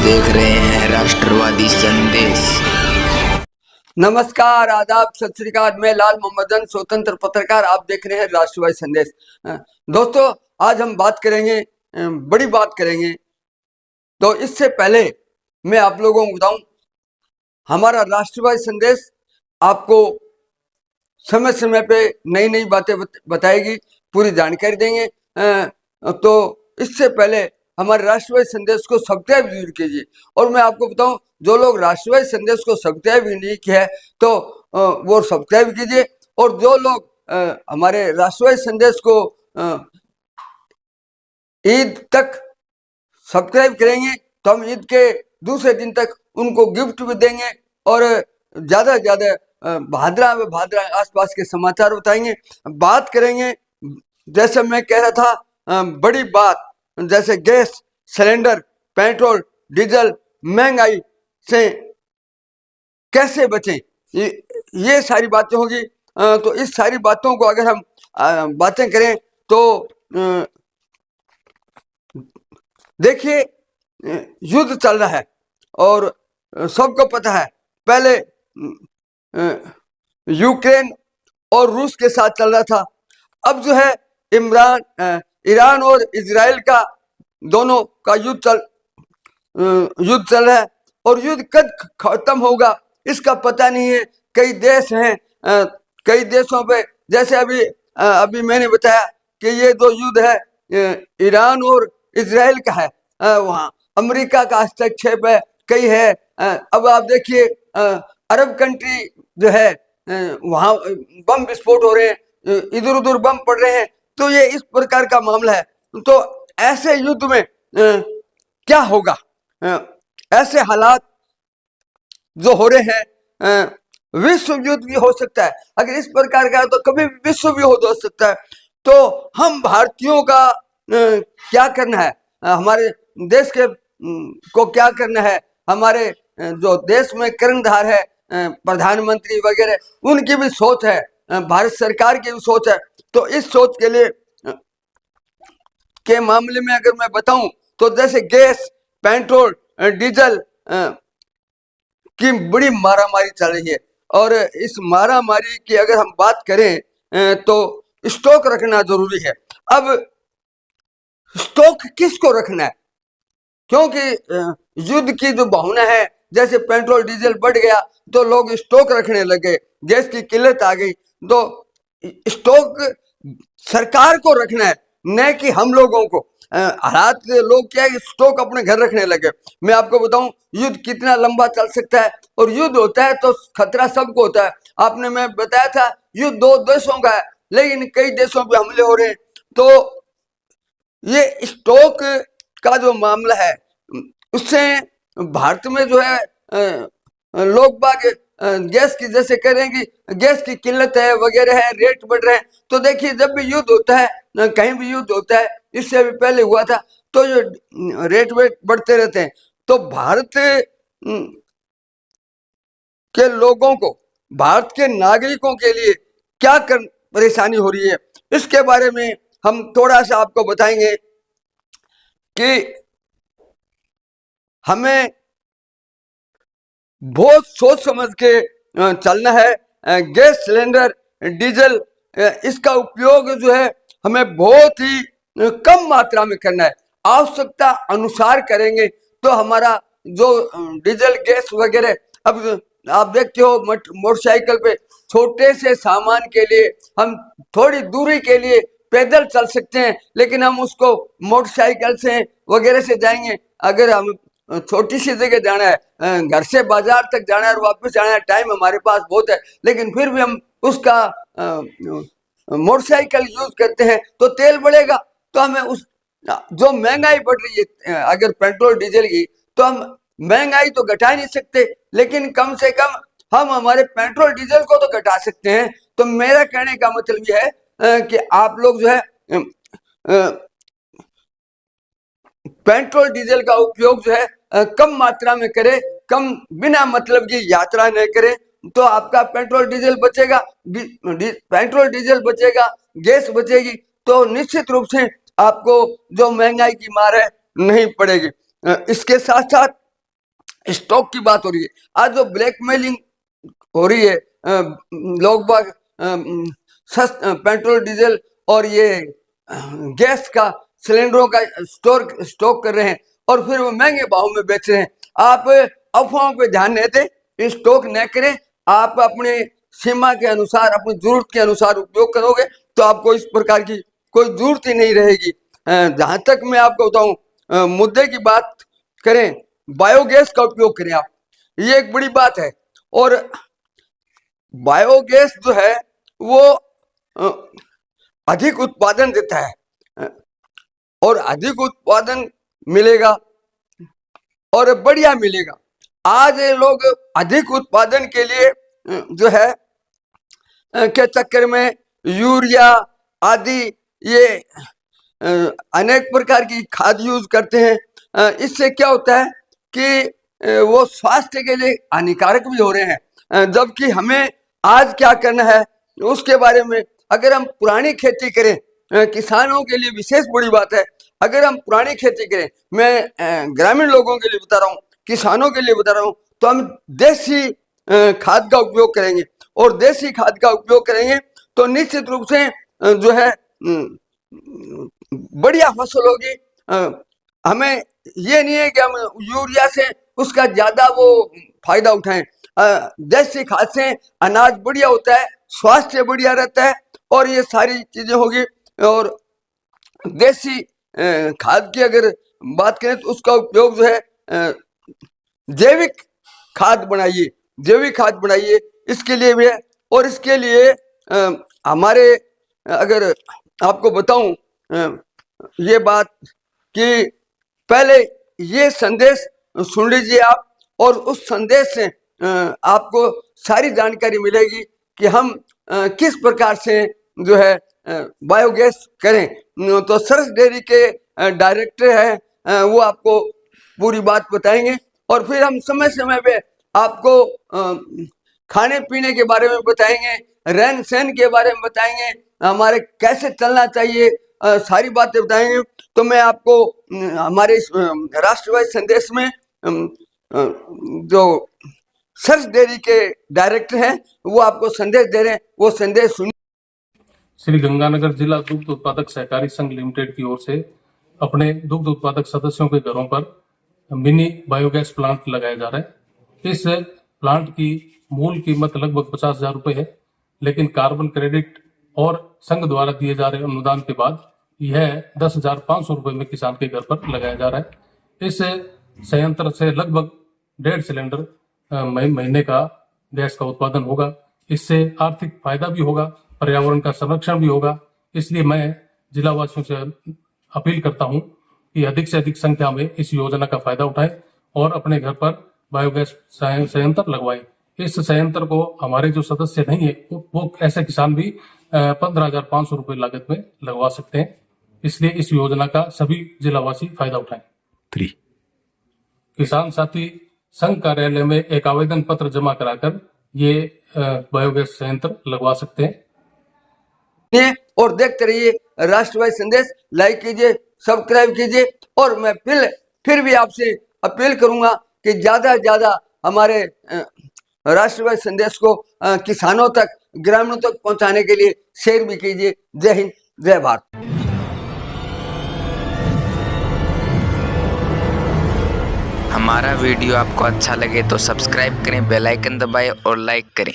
देख रहे हैं राष्ट्रवादी संदेश। नमस्कार, आदाब, सत श्री अकाल। मैं लाल मोहम्मदन, स्वतंत्र पत्रकार। आप देख रहे हैं राष्ट्रवादी संदेश। दोस्तों, आज हम बात करेंगे, बड़ी बात करेंगे। तो इससे पहले मैं आप लोगों को बताऊं, हमारा राष्ट्रवादी संदेश आपको समय समय पे नई नई बातें बताएगी, पूरी जानकारी देंगे। तो इससे पहले हमारे राष्ट्रवादी संदेश को सब्सक्राइब जरूर कीजिए। और मैं आपको बताऊं, जो लोग राष्ट्रवादी संदेश को सब्सक्राइब नहीं किया है तो वो सब्सक्राइब कीजिए। और जो लोग हमारे राष्ट्रवादी संदेश को ईद तक सब्सक्राइब करेंगे तो हम ईद के दूसरे दिन तक उनको गिफ्ट भी देंगे और ज्यादा से ज्यादा भादरा व भादरा आसपास के समाचार बताएंगे, बात करेंगे। जैसे मैं कह रहा था, बड़ी बात जैसे गैस सिलेंडर, पेट्रोल, डीजल, महंगाई से कैसे बचें, ये सारी बातें होगी। तो इस सारी बातों को अगर हम बातें करें तो देखिए, युद्ध चल रहा है और सबको पता है। पहले यूक्रेन और रूस के साथ चल रहा था, अब जो है ईरान और इजराइल का दोनों का युद्ध चल रहा है। और युद्ध कब खत्म होगा इसका पता नहीं है। कई देश हैं, कई देशों पे, जैसे अभी मैंने बताया कि ये जो युद्ध है ईरान और इजराइल का है, वहाँ अमेरिका का हस्तक्षेप है, कई है। अब आप देखिए, अरब कंट्री जो है वहाँ बम विस्फोट हो रहे हैं, इधर उधर बम पड़ रहे हैं। तो ये इस प्रकार का मामला है। तो ऐसे युद्ध में क्या होगा, ऐसे हालात जो हो रहे हैं, विश्व युद्ध भी हो सकता है। अगर इस प्रकार का है तो कभी विश्व भी हो सकता है। तो हम भारतीयों का क्या करना है, हमारे देश के को क्या करना है, हमारे जो देश में कर्णधार है, प्रधानमंत्री वगैरह, उनकी भी सोच है, भारत सरकार की भी सोच है। तो इस सोच के लिए के मामले में अगर मैं बताऊं तो जैसे गैस, पेट्रोल, डीजल की बड़ी मारामारी चल रही है। और इस मारामारी की अगर हम बात करें तो स्टॉक रखना जरूरी है। अब स्टॉक किसको रखना है, क्योंकि युद्ध की जो भावना है, जैसे पेट्रोल डीजल बढ़ गया तो लोग स्टॉक रखने लगे, गैस की किल्लत आ गई। तो स्टॉक सरकार को रखना है, न कि हम लोगों को। हालात लोग क्या है, स्टॉक अपने घर रखने लगे। मैं आपको बताऊं, युद्ध कितना लंबा चल सकता है। और युद्ध होता है तो खतरा सबको होता है। आपने मैं बताया था, युद्ध दो देशों का है, लेकिन कई देशों पे हमले हो रहे हैं। तो ये स्टॉक का जो मामला है, उससे भारत में जो है लोग बाग गैस की, जैसे कह रहे हैं कि गैस की किल्लत है वगैरह है, रेट बढ़ रहे हैं। तो देखिए, जब भी युद्ध होता है, कहीं भी युद्ध होता है, इससे भी पहले हुआ था, तो ये रेट वेट बढ़ते रहते हैं। तो भारत के लोगों को, भारत के नागरिकों के लिए क्या परेशानी हो रही है, इसके बारे में हम थोड़ा सा आपको बताएंगे कि हमें बहुत सोच समझ के चलना है। गैस सिलेंडर, डीजल, इसका उपयोग जो है हमें बहुत ही कम मात्रा में करना है। आवश्यकता अनुसार करेंगे तो हमारा जो डीजल गैस वगैरह, अब आप देखते हो मोटरसाइकिल पे छोटे से सामान के लिए हम थोड़ी दूरी के लिए पैदल चल सकते हैं, लेकिन हम उसको मोटरसाइकिल से वगैरह से जाएंगे। अगर हम छोटी सी जगह जाना है, घर से बाजार तक जाना है और वापस जाना है, टाइम हमारे पास बहुत है, लेकिन फिर भी हम उसका मोटरसाइकिल यूज करते हैं तो तेल बढ़ेगा। तो हमें उस जो महंगाई बढ़ रही है अगर पेट्रोल डीजल की, तो हम महंगाई तो घटा नहीं सकते, लेकिन कम से कम हम हमारे पेट्रोल डीजल को तो घटा सकते हैं। तो मेरा कहने का मतलब यह है कि आप लोग जो है पेट्रोल डीजल का उपयोग जो है कम मात्रा में करें, कम बिना मतलब की यात्रा न करें, तो आपका पेट्रोल डीजल बचेगा, पेट्रोल डीजल बचेगा, गैस बचेगी, तो निश्चित रूप से आपको जो महंगाई की मार है नहीं पड़ेगी। इसके साथ साथ स्टॉक की बात हो रही है, आज जो ब्लैकमेलिंग हो रही है, लोग बाग पेट्रोल डीजल और ये गैस का सिलेंडरों का स्टॉक कर रहे हैं और फिर वो महंगे भाव में बेच रहे हैं। आप अफवाहों पे ध्यान नहीं दें, स्टॉक न करें, आप अपने सीमा के अनुसार अपनी जरूरत के अनुसार उपयोग करोगे तो आपको इस प्रकार की कोई जरूरत ही नहीं रहेगी। जहां तक मैं आपको बताऊं, मुद्दे की बात करें, बायोगैस का उपयोग करें आप, ये एक बड़ी बात है। और बायोगैस जो है वो अधिक उत्पादन देता है और अधिक उत्पादन मिलेगा और बढ़िया मिलेगा। आज ये लोग अधिक उत्पादन के लिए जो है के चक्कर में यूरिया आदि ये अनेक प्रकार की खाद यूज करते हैं। इससे क्या होता है कि वो स्वास्थ्य के लिए हानिकारक भी हो रहे हैं, जबकि हमें आज क्या करना है उसके बारे में, अगर हम पुरानी खेती करें, किसानों के लिए विशेष बड़ी बात है, अगर हम पुरानी खेती करें, मैं ग्रामीण लोगों के लिए बता रहा हूँ, किसानों के लिए बता रहा हूँ, तो हम देसी खाद का उपयोग करेंगे और देसी खाद का उपयोग करेंगे तो निश्चित रूप से जो है बढ़िया फसल होगी। हमें ये नहीं है कि हम यूरिया से उसका ज्यादा वो फायदा उठाएं। देसी खाद से अनाज बढ़िया होता है, स्वास्थ्य बढ़िया रहता है और ये सारी चीजें होगी। और देसी खाद की अगर बात करें तो उसका उपयोग जो है जैविक खाद बनाइए, जैविक खाद बनाइए, इसके लिए भी है। और इसके लिए हमारे अगर आपको बताऊं ये बात कि पहले ये संदेश सुन लीजिए आप, और उस संदेश से आपको सारी जानकारी मिलेगी कि हम किस प्रकार से जो है बायोगैस करें। तो सरस डेयरी के डायरेक्टर हैं, वो आपको पूरी बात बताएंगे और फिर हम समय समय पे आपको खाने पीने के बारे में बताएंगे, रहन सहन के बारे में बताएंगे, हमारे कैसे चलना चाहिए, सारी बातें बताएंगे। तो मैं आपको हमारे राष्ट्रवादी संदेश में जो सरस डेयरी के डायरेक्टर हैं वो आपको संदेश दे रहे हैं, वो संदेश सुनिए। श्री गंगानगर जिला दुग्ध उत्पादक सहकारी संघ लिमिटेड की ओर से अपने दुग्ध उत्पादक सदस्यों के घरों पर मिनी बायोगैस प्लांट लगाया जा रहा है। इस प्लांट की मूल कीमत लगभग 50,000 रुपए है, लेकिन कार्बन क्रेडिट और संघ द्वारा दिए जा रहे अनुदान के बाद यह 10,500 रुपए में किसान के घर पर लगाया जा रहा है। इस संयंत्र से लगभग 1.5 सिलेंडर महीने का गैस का उत्पादन होगा। इससे आर्थिक फायदा भी होगा, पर्यावरण का संरक्षण भी होगा। इसलिए मैं जिला वासियों से अपील करता हूं कि अधिक से अधिक संख्या में इस योजना का फायदा उठाएं और अपने घर पर बायोगैस संयंत्र लगवाएं। इस संयंत्र को हमारे जो सदस्य नहीं है वो ऐसे किसान भी 15,500 रुपए लागत में लगवा सकते हैं। इसलिए इस योजना का सभी जिलावासी फायदा उठाएं। 3 किसान साथी संघ कार्यालय में एक आवेदन पत्र जमा कराकर ये बायोगैस संयंत्र लगवा सकते हैं। और देखते रहिए राष्ट्रवादी संदेश, लाइक कीजिए, सब्सक्राइब कीजिए। और मैं फिर भी आपसे अपील करूंगा कि ज्यादा से ज्यादा हमारे राष्ट्रवादी संदेश को किसानों तक, ग्रामीणों तक पहुंचाने के लिए शेयर भी कीजिए। जय हिंद, जय भारत। हमारा वीडियो आपको अच्छा लगे तो सब्सक्राइब करें, बेल आइकन दबाएं और लाइक करें।